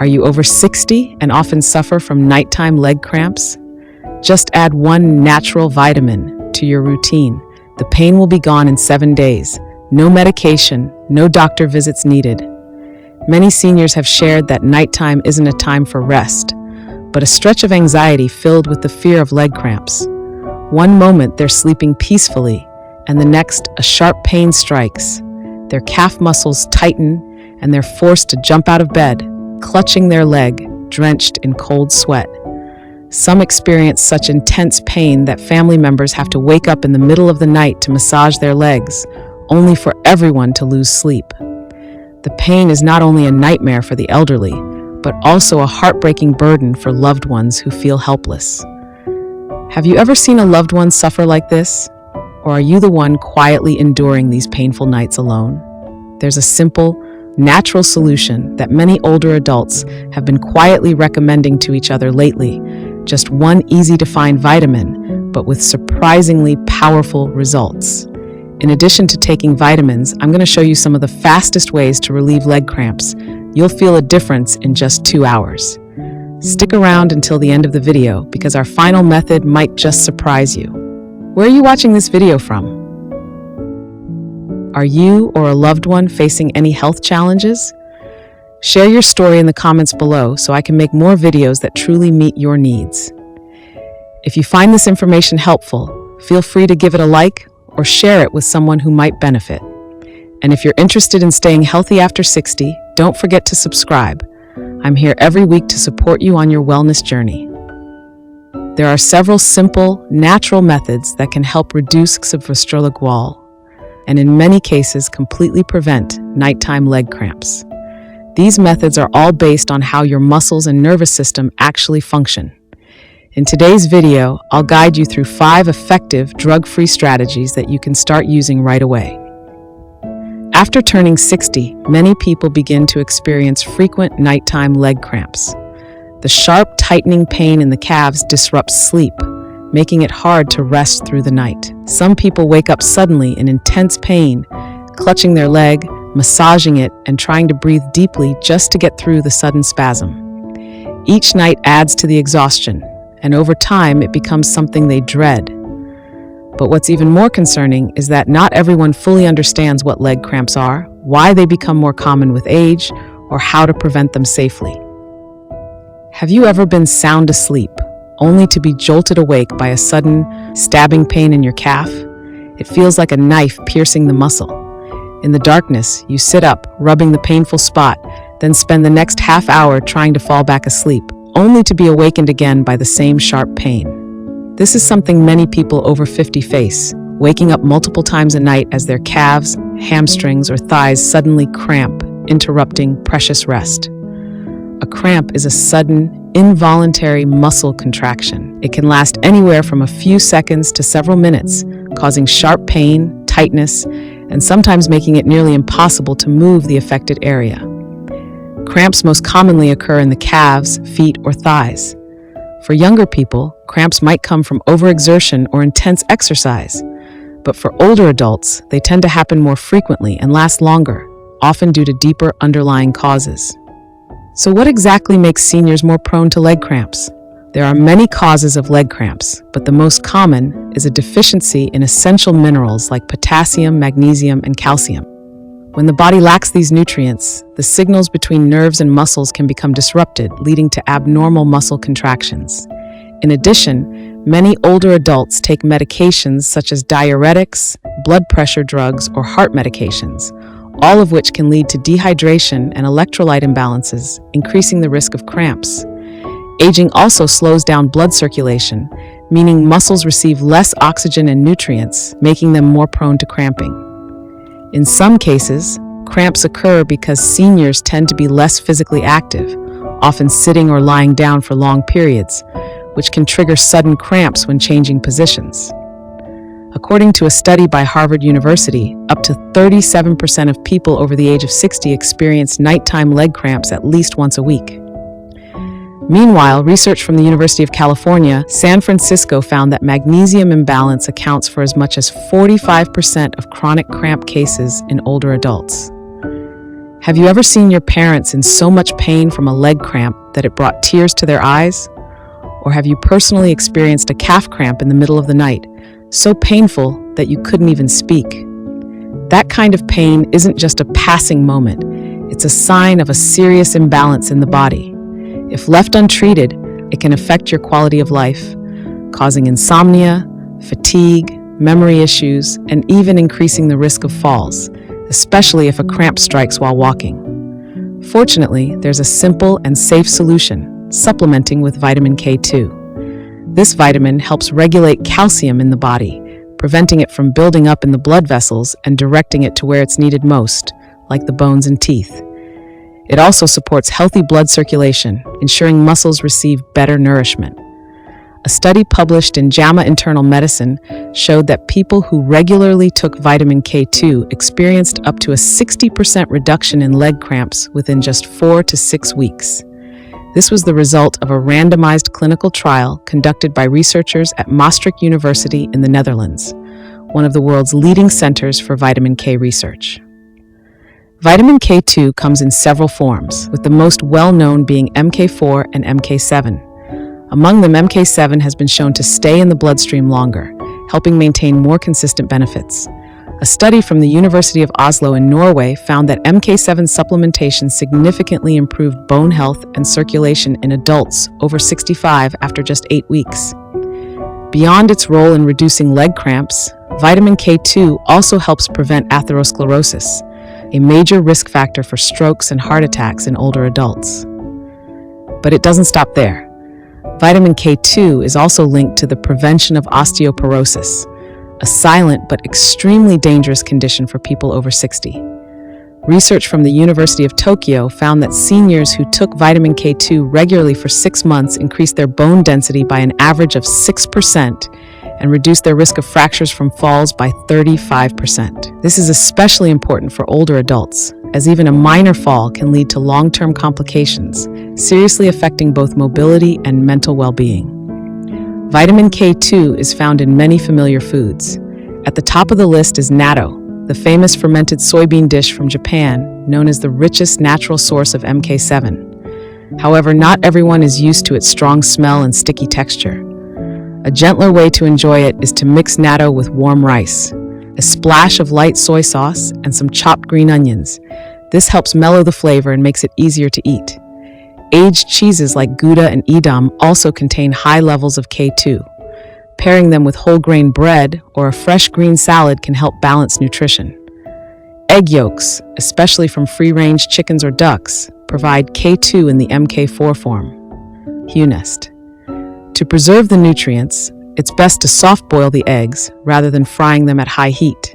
Are you over 60 and often suffer from nighttime leg cramps? Just add one natural vitamin to your routine. The pain will be gone in 7 days. No medication, no doctor visits needed. Many seniors have shared that nighttime isn't a time for rest, but a stretch of anxiety filled with the fear of leg cramps. One moment they're sleeping peacefully, and the next a sharp pain strikes. Their calf muscles tighten, and they're forced to jump out of bed, clutching their leg, drenched in cold sweat. Some experience such intense pain that family members have to wake up in the middle of the night to massage their legs, only for everyone to lose sleep. The pain is not only a nightmare for the elderly, but also a heartbreaking burden for loved ones who feel helpless. Have you ever seen a loved one suffer like this? Or are you the one quietly enduring these painful nights alone? There's a simple, natural solution that many older adults have been quietly recommending to each other lately. Just one easy-to-find vitamin, but with surprisingly powerful results. In addition to taking vitamins, I'm going to show you some of the fastest ways to relieve leg cramps. You'll feel a difference in just 2 hours. Stick around until the end of the video because our final method might just surprise you. Where are you watching this video from? Are you or a loved one facing any health challenges? Share your story in the comments below so I can make more videos that truly meet your needs. If you find this information helpful, feel free to give it a like or share it with someone who might benefit. And if you're interested in staying healthy after 60, don't forget to subscribe. I'm here every week to support you on your wellness journey. There are several simple, natural methods that can help reduce subvascular wall, and in many cases completely prevent nighttime leg cramps. These methods are all based on how your muscles and nervous system actually function. In today's video, I'll guide you through 5 effective drug-free strategies that you can start using right away. After turning 60, many people begin to experience frequent nighttime leg cramps. The sharp, tightening pain in the calves disrupts sleep, making it hard to rest through the night. Some people wake up suddenly in intense pain, clutching their leg, massaging it, and trying to breathe deeply just to get through the sudden spasm. Each night adds to the exhaustion, and over time it becomes something they dread. But what's even more concerning is that not everyone fully understands what leg cramps are, why they become more common with age, or how to prevent them safely. Have you ever been sound asleep, only to be jolted awake by a sudden, stabbing pain in your calf? It feels like a knife piercing the muscle. In the darkness, you sit up, rubbing the painful spot, then spend the next half hour trying to fall back asleep, only to be awakened again by the same sharp pain. This is something many people over 50 face, waking up multiple times a night as their calves, hamstrings, or thighs suddenly cramp, interrupting precious rest. A cramp is a sudden, involuntary muscle contraction. It can last anywhere from a few seconds to several minutes, causing sharp pain, tightness, and sometimes making it nearly impossible to move the affected area. Cramps most commonly occur in the calves, feet, or thighs. For younger people, cramps might come from overexertion or intense exercise, but for older adults, they tend to happen more frequently and last longer, often due to deeper underlying causes. So what exactly makes seniors more prone to leg cramps? There are many causes of leg cramps, but the most common is a deficiency in essential minerals like potassium, magnesium, and calcium. When the body lacks these nutrients, the signals between nerves and muscles can become disrupted, leading to abnormal muscle contractions. In addition, many older adults take medications such as diuretics, blood pressure drugs, or heart medications, all of which can lead to dehydration and electrolyte imbalances, increasing the risk of cramps. Aging also slows down blood circulation, meaning muscles receive less oxygen and nutrients, making them more prone to cramping. In some cases, cramps occur because seniors tend to be less physically active, often sitting or lying down for long periods, which can trigger sudden cramps when changing positions. According to a study by Harvard University, up to 37% of people over the age of 60 experience nighttime leg cramps at least once a week. Meanwhile, research from the University of California, San Francisco found that magnesium imbalance accounts for as much as 45% of chronic cramp cases in older adults. Have you ever seen your parents in so much pain from a leg cramp that it brought tears to their eyes? Or have you personally experienced a calf cramp in the middle of the night, so painful that you couldn't even speak? That kind of pain isn't just a passing moment, it's a sign of a serious imbalance in the body. If left untreated, it can affect your quality of life, causing insomnia, fatigue, memory issues, and even increasing the risk of falls, especially if a cramp strikes while walking. Fortunately, there's a simple and safe solution: supplementing with vitamin K2. This vitamin helps regulate calcium in the body, preventing it from building up in the blood vessels and directing it to where it's needed most, like the bones and teeth. It also supports healthy blood circulation, ensuring muscles receive better nourishment. A study published in JAMA Internal Medicine showed that people who regularly took vitamin K2 experienced up to a 60% reduction in leg cramps within just 4 to 6 weeks. This was the result of a randomized clinical trial conducted by researchers at Maastricht University in the Netherlands, one of the world's leading centers for vitamin K research. Vitamin K2 comes in several forms, with the most well-known being MK4 and MK7. Among them, MK7 has been shown to stay in the bloodstream longer, helping maintain more consistent benefits. A study from the University of Oslo in Norway found that MK7 supplementation significantly improved bone health and circulation in adults over 65 after just 8 weeks. Beyond its role in reducing leg cramps, vitamin K2 also helps prevent atherosclerosis, a major risk factor for strokes and heart attacks in older adults. But it doesn't stop there. Vitamin K2 is also linked to the prevention of osteoporosis, a silent but extremely dangerous condition for people over 60. Research from the University of Tokyo found that seniors who took vitamin K2 regularly for 6 months increased their bone density by an average of 6% and reduced their risk of fractures from falls by 35%. This is especially important for older adults, as even a minor fall can lead to long-term complications, seriously affecting both mobility and mental well-being. Vitamin K2 is found in many familiar foods. At the top of the list is natto, the famous fermented soybean dish from Japan, known as the richest natural source of MK7. However, not everyone is used to its strong smell and sticky texture. A gentler way to enjoy it is to mix natto with warm rice, a splash of light soy sauce, and some chopped green onions. This helps mellow the flavor and makes it easier to eat. Aged cheeses like Gouda and Edam also contain high levels of K2. Pairing them with whole grain bread or a fresh green salad can help balance nutrition. Egg yolks, especially from free-range chickens or ducks, provide K2 in the MK4 form. Hunest. To preserve the nutrients, it's best to soft-boil the eggs rather than frying them at high heat.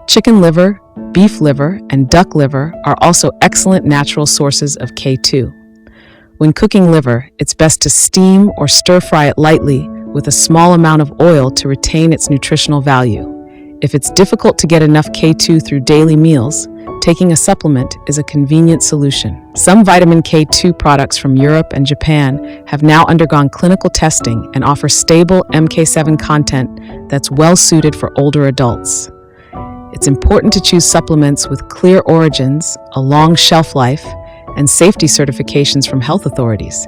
Chicken liver, beef liver, and duck liver are also excellent natural sources of K2. When cooking liver, it's best to steam or stir-fry it lightly with a small amount of oil to retain its nutritional value. If it's difficult to get enough K2 through daily meals, taking a supplement is a convenient solution. Some vitamin K2 products from Europe and Japan have now undergone clinical testing and offer stable MK7 content that's well suited for older adults. It's important to choose supplements with clear origins, a long shelf life, and safety certifications from health authorities.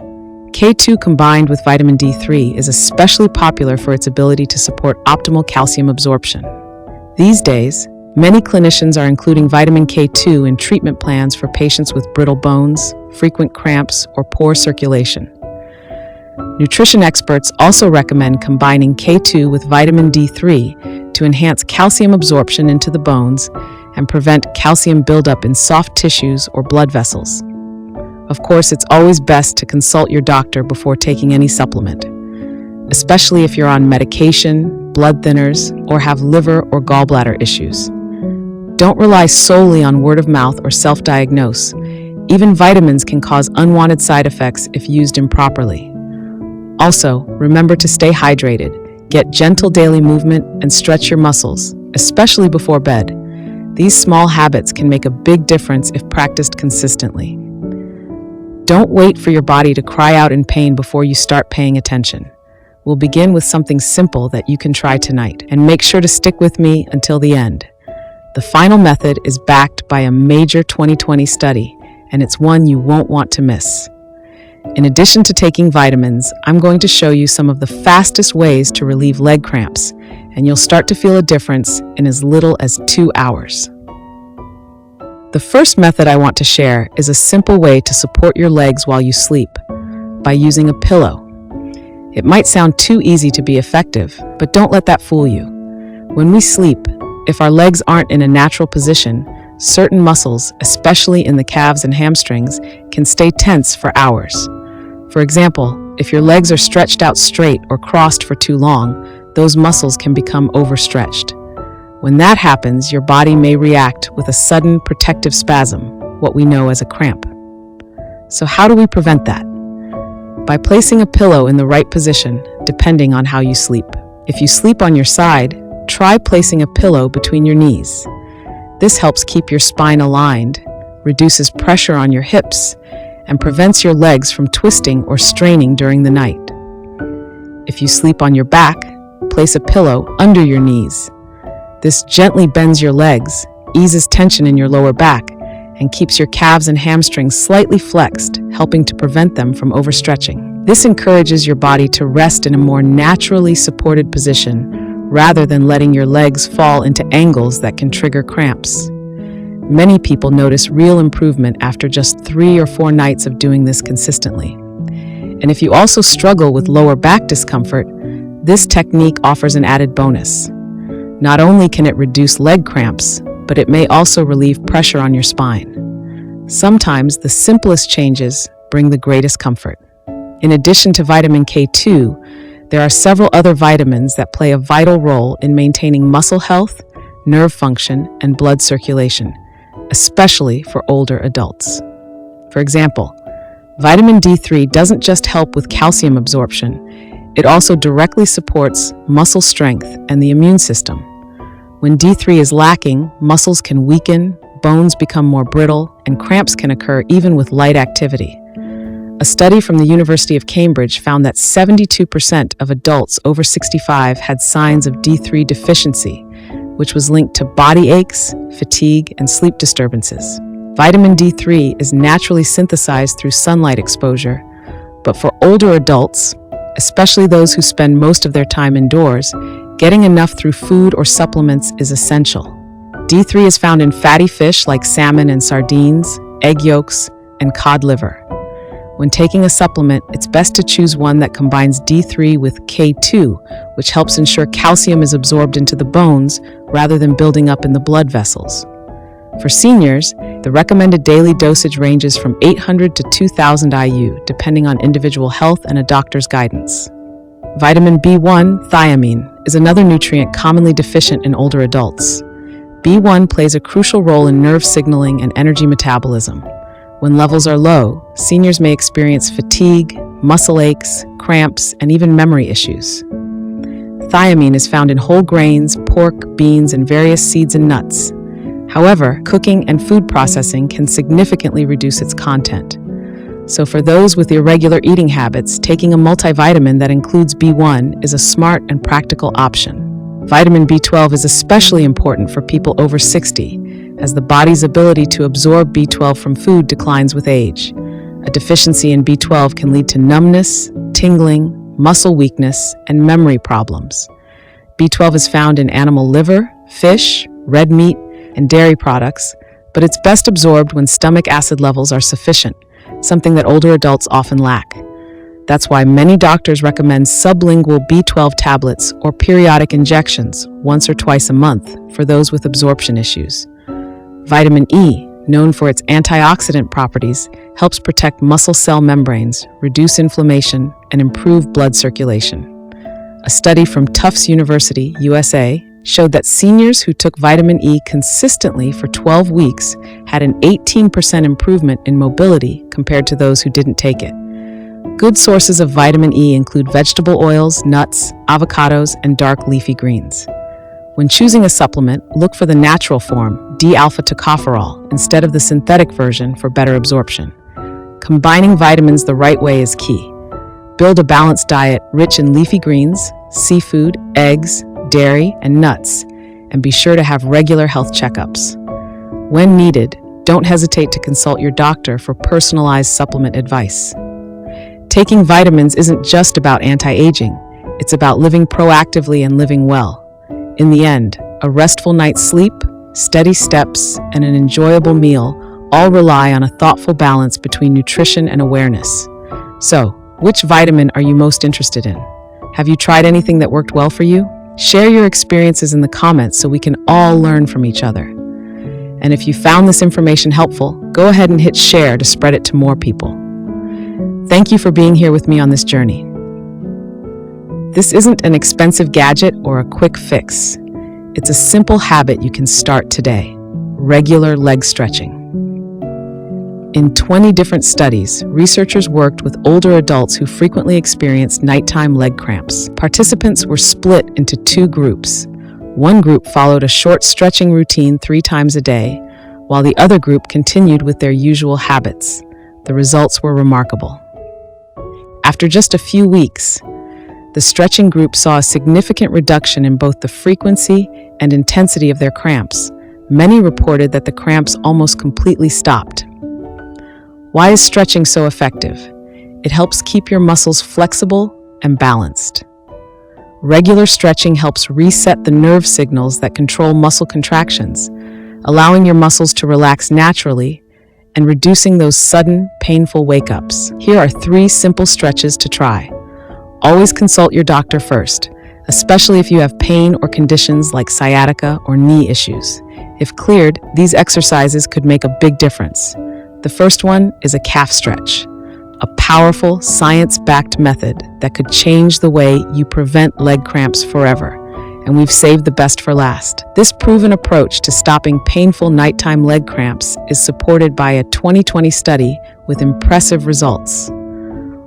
K2 combined with vitamin D3 is especially popular for its ability to support optimal calcium absorption. These days, many clinicians are including vitamin K2 in treatment plans for patients with brittle bones, frequent cramps, or poor circulation. Nutrition experts also recommend combining K2 with vitamin D3 to enhance calcium absorption into the bones and prevent calcium buildup in soft tissues or blood vessels. Of course, it's always best to consult your doctor before taking any supplement, especially if you're on medication, blood thinners, or have liver or gallbladder issues. Don't rely solely on word of mouth or self-diagnose. Even vitamins can cause unwanted side effects if used improperly. Also, remember to stay hydrated, get gentle daily movement, and stretch your muscles, especially before bed. These small habits can make a big difference if practiced consistently. Don't wait for your body to cry out in pain before you start paying attention. We'll begin with something simple that you can try tonight, and make sure to stick with me until the end. The final method is backed by a major 2020 study, and it's one you won't want to miss. In addition to taking vitamins, I'm going to show you some of the fastest ways to relieve leg cramps, and you'll start to feel a difference in as little as 2 hours. The first method I want to share is a simple way to support your legs while you sleep, by using a pillow. It might sound too easy to be effective, but don't let that fool you. When we sleep, if our legs aren't in a natural position, certain muscles, especially in the calves and hamstrings, can stay tense for hours. For example, if your legs are stretched out straight or crossed for too long, those muscles can become overstretched. When that happens, your body may react with a sudden protective spasm, what we know as a cramp. So how do we prevent that? By placing a pillow in the right position, depending on how you sleep. If you sleep on your side, try placing a pillow between your knees. This helps keep your spine aligned, reduces pressure on your hips, and prevents your legs from twisting or straining during the night. If you sleep on your back, place a pillow under your knees. This gently bends your legs, eases tension in your lower back, and keeps your calves and hamstrings slightly flexed, helping to prevent them from overstretching. This encourages your body to rest in a more naturally supported position, rather than letting your legs fall into angles that can trigger cramps. Many people notice real improvement after just 3 or 4 nights of doing this consistently. And if you also struggle with lower back discomfort, this technique offers an added bonus. Not only can it reduce leg cramps, but it may also relieve pressure on your spine. Sometimes the simplest changes bring the greatest comfort. In addition to vitamin K2, there are several other vitamins that play a vital role in maintaining muscle health, nerve function, and blood circulation, especially for older adults. For example, vitamin D3 doesn't just help with calcium absorption, it also directly supports muscle strength and the immune system. When D3 is lacking, muscles can weaken, bones become more brittle, and cramps can occur even with light activity. A study from the University of Cambridge found that 72% of adults over 65 had signs of D3 deficiency, which was linked to body aches, fatigue, and sleep disturbances. Vitamin D3 is naturally synthesized through sunlight exposure, but for older adults, especially those who spend most of their time indoors, getting enough through food or supplements is essential. D3 is found in fatty fish like salmon and sardines, egg yolks, and cod liver. When taking a supplement, it's best to choose one that combines D3 with K2, which helps ensure calcium is absorbed into the bones rather than building up in the blood vessels. For seniors, the recommended daily dosage ranges from 800 to 2,000 IU, depending on individual health and a doctor's guidance. Vitamin B1, thiamine, is another nutrient commonly deficient in older adults. B1 plays a crucial role in nerve signaling and energy metabolism. When levels are low, seniors may experience fatigue, muscle aches, cramps, and even memory issues. Thiamine is found in whole grains, pork, beans, and various seeds and nuts. However, cooking and food processing can significantly reduce its content. So for those with irregular eating habits, taking a multivitamin that includes B1 is a smart and practical option. Vitamin B12 is especially important for people over 60, as the body's ability to absorb B12 from food declines with age. A deficiency in B12 can lead to numbness, tingling, muscle weakness, and memory problems. B12 is found in animal liver, fish, red meat, and dairy products, but it's best absorbed when stomach acid levels are sufficient, something that older adults often lack. That's why many doctors recommend sublingual B12 tablets or periodic injections once or twice a month for those with absorption issues. Vitamin E, known for its antioxidant properties, helps protect muscle cell membranes, reduce inflammation, and improve blood circulation. A study from Tufts University, USA, showed that seniors who took vitamin E consistently for 12 weeks had an 18% improvement in mobility compared to those who didn't take it. Good sources of vitamin E include vegetable oils, nuts, avocados, and dark leafy greens. When choosing a supplement, look for the natural form, D-alpha-tocopherol, instead of the synthetic version for better absorption. Combining vitamins the right way is key. Build a balanced diet rich in leafy greens, seafood, eggs, dairy, and nuts, and be sure to have regular health checkups. When needed, don't hesitate to consult your doctor for personalized supplement advice. Taking vitamins isn't just about anti-aging, it's about living proactively and living well. In the end, a restful night's sleep, steady steps, and an enjoyable meal all rely on a thoughtful balance between nutrition and awareness. So, which vitamin are you most interested in? Have you tried anything that worked well for you? Share your experiences in the comments so we can all learn from each other. And if you found this information helpful, go ahead and hit share to spread it to more people. Thank you for being here with me on this journey. This isn't an expensive gadget or a quick fix. It's a simple habit you can start today: regular leg stretching. In 20 different studies, researchers worked with older adults who frequently experienced nighttime leg cramps. Participants were split into two groups. One group followed a short stretching routine 3 times a day, while the other group continued with their usual habits. The results were remarkable. After just a few weeks, the stretching group saw a significant reduction in both the frequency and intensity of their cramps. Many reported that the cramps almost completely stopped. Why is stretching so effective? It helps keep your muscles flexible and balanced. Regular stretching helps reset the nerve signals that control muscle contractions, allowing your muscles to relax naturally and reducing those sudden, painful wake-ups. Here are 3 simple stretches to try. Always consult your doctor first, especially if you have pain or conditions like sciatica or knee issues. If cleared, these exercises could make a big difference. The first one is a calf stretch, a powerful, science-backed method that could change the way you prevent leg cramps forever. And we've saved the best for last. This proven approach to stopping painful nighttime leg cramps is supported by a 2020 study with impressive results.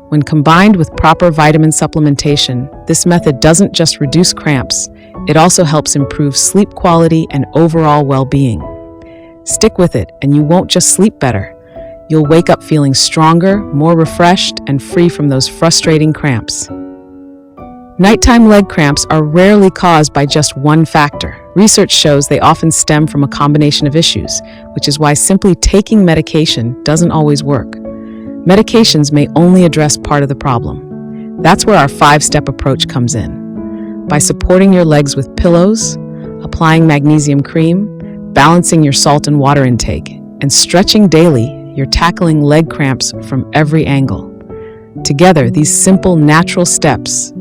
When combined with proper vitamin supplementation, this method doesn't just reduce cramps, it also helps improve sleep quality and overall well-being. Stick with it, and you won't just sleep better. You'll wake up feeling stronger, more refreshed, and free from those frustrating cramps. Nighttime leg cramps are rarely caused by just one factor. Research shows they often stem from a combination of issues, which is why simply taking medication doesn't always work. Medications may only address part of the problem. That's where our 5-step approach comes in. By supporting your legs with pillows, applying magnesium cream, balancing your salt and water intake, and stretching daily, you're tackling leg cramps from every angle. Together, these simple, natural steps,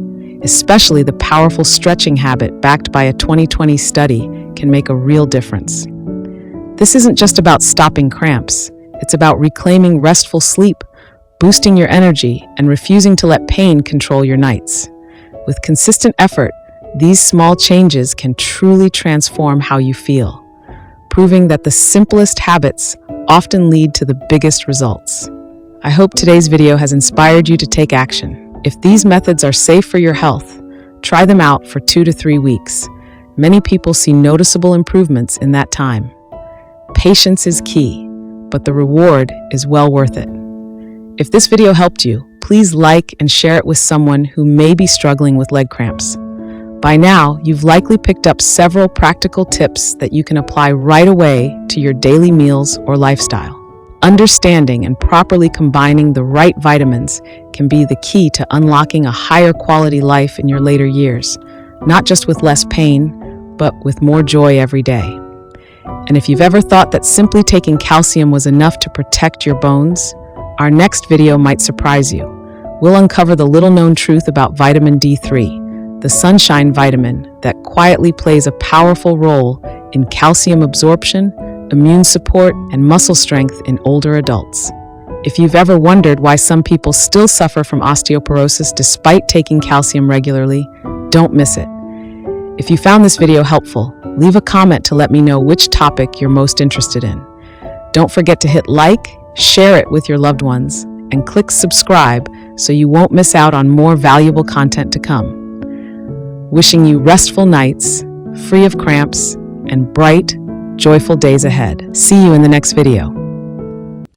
especially the powerful stretching habit backed by a 2020 study, can make a real difference. This isn't just about stopping cramps. It's about reclaiming restful sleep, boosting your energy, and refusing to let pain control your nights. With consistent effort, these small changes can truly transform how you feel, proving that the simplest habits often lead to the biggest results. I hope today's video has inspired you to take action. If these methods are safe for your health, try them out for 2 to 3 weeks. Many people see noticeable improvements in that time. Patience is key, but the reward is well worth it. If this video helped you, please like and share it with someone who may be struggling with leg cramps. By now, you've likely picked up several practical tips that you can apply right away to your daily meals or lifestyle. Understanding and properly combining the right vitamins can be the key to unlocking a higher quality life in your later years, not just with less pain, but with more joy every day. And if you've ever thought that simply taking calcium was enough to protect your bones, our next video might surprise you. We'll uncover the little-known truth about vitamin D3, the sunshine vitamin that quietly plays a powerful role in calcium absorption, immune support, and muscle strength in older adults. If you've ever wondered why some people still suffer from osteoporosis despite taking calcium regularly, don't miss it. If you found this video helpful, leave a comment to let me know which topic you're most interested in. Don't forget to hit like, share it with your loved ones, and click subscribe so you won't miss out on more valuable content to come. Wishing you restful nights, free of cramps, and bright, joyful days ahead. See you in the next video.